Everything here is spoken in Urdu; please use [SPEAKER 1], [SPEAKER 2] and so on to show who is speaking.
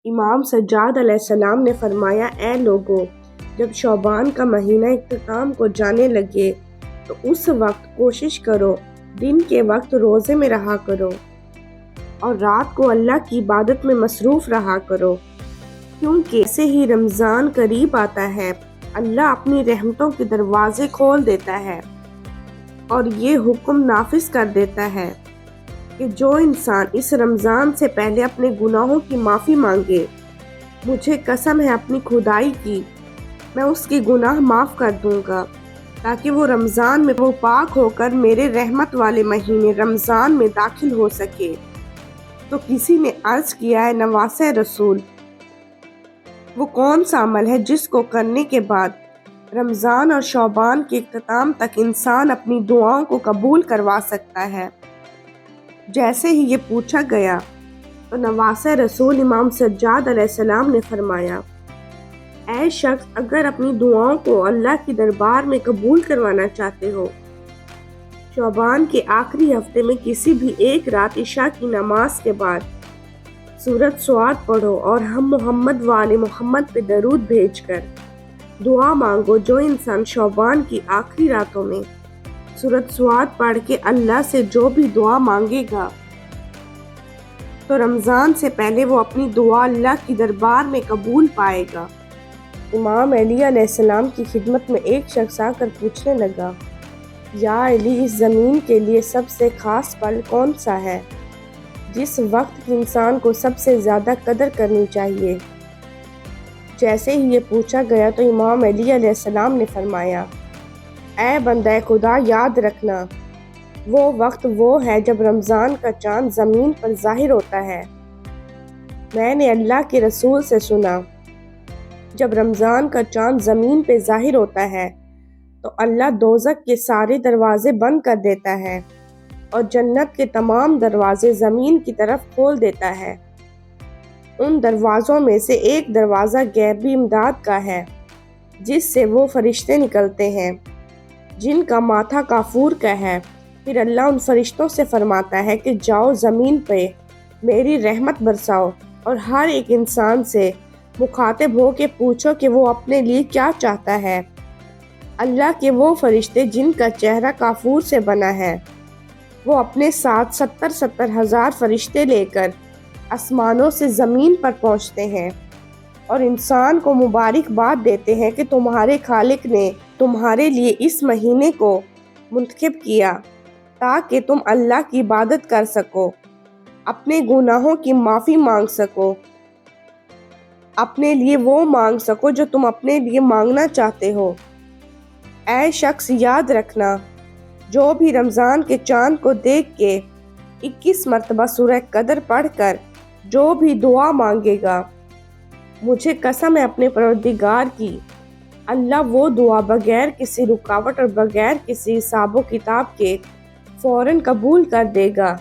[SPEAKER 1] امام سجاد علیہ السلام نے فرمایا، اے لوگو، جب شعبان کا مہینہ اختتام کو جانے لگے تو اس وقت کوشش کرو دن کے وقت روزے میں رہا کرو اور رات کو اللہ کی عبادت میں مصروف رہا کرو، کیونکہ ایسے ہی رمضان قریب آتا ہے اللہ اپنی رحمتوں کے دروازے کھول دیتا ہے اور یہ حکم نافذ کر دیتا ہے کہ جو انسان اس رمضان سے پہلے اپنے گناہوں کی معافی مانگے، مجھے قسم ہے اپنی خدائی کی، میں اس کے گناہ معاف کر دوں گا تاکہ وہ رمضان میں وہ پاک ہو کر میرے رحمت والے مہینے رمضان میں داخل ہو سکے۔ تو کسی نے عرض کیا ہے نواسہ رسول، وہ کون سا عمل ہے جس کو کرنے کے بعد رمضان اور شعبان کے اختتام تک انسان اپنی دعاؤں کو قبول کروا سکتا ہے؟ جیسے ہی یہ پوچھا گیا تو نواسہ رسول امام سجاد علیہ السلام نے فرمایا، اے شخص، اگر اپنی دعاؤں کو اللہ کی دربار میں قبول کروانا چاہتے ہو، شعبان کے آخری ہفتے میں کسی بھی ایک رات عشاء کی نماز کے بعد سورۃ صاد پڑھو اور ہم محمد و آل محمد پہ درود بھیج کر دعا مانگو۔ جو انسان شعبان کی آخری راتوں میں سورۃ صاد پڑھ کے اللہ سے جو بھی دعا مانگے گا تو رمضان سے پہلے وہ اپنی دعا اللہ کی دربار میں قبول پائے گا۔ امام علی علیہ السلام کی خدمت میں ایک شخص آ کر پوچھنے لگا، یا علی، اس زمین کے لیے سب سے خاص پل کون سا ہے جس وقت کی انسان کو سب سے زیادہ قدر کرنی چاہیے؟ جیسے ہی یہ پوچھا گیا تو امام علی علیہ السلام نے فرمایا، اے بندہ خدا، یاد رکھنا، وہ وقت وہ ہے جب رمضان کا چاند زمین پر ظاہر ہوتا ہے۔ میں نے اللہ کے رسول سے سنا، جب رمضان کا چاند زمین پہ ظاہر ہوتا ہے تو اللہ دوزخ کے سارے دروازے بند کر دیتا ہے اور جنت کے تمام دروازے زمین کی طرف کھول دیتا ہے۔ ان دروازوں میں سے ایک دروازہ غیبی امداد کا ہے جس سے وہ فرشتے نکلتے ہیں جن کا ماتھا کافور کا ہے۔ پھر اللہ ان فرشتوں سے فرماتا ہے کہ جاؤ زمین پہ میری رحمت برساؤ اور ہر ایک انسان سے مخاطب ہو کے پوچھو کہ وہ اپنے لیے کیا چاہتا ہے۔ اللہ کے وہ فرشتے جن کا چہرہ کافور سے بنا ہے، وہ اپنے ساتھ 70,000 فرشتے لے کر آسمانوں سے زمین پر پہنچتے ہیں اور انسان کو مبارکباد دیتے ہیں کہ تمہارے خالق نے تمہارے لیے اس مہینے کو منتخب کیا تاکہ تم اللہ کی عبادت کر سکو، اپنے گناہوں کی معافی مانگ سکو، اپنے لیے وہ مانگ سکو جو تم اپنے لیے مانگنا چاہتے ہو۔ اے شخص، یاد رکھنا، جو بھی رمضان کے چاند کو دیکھ کے 21 مرتبہ سورہ قدر پڑھ کر جو بھی دعا مانگے گا، مجھے قسم ہے اپنے پروردگار کی، اللہ وہ دعا بغیر کسی رکاوٹ اور بغیر کسی حساب و کتاب کے فوراً قبول کر دے گا۔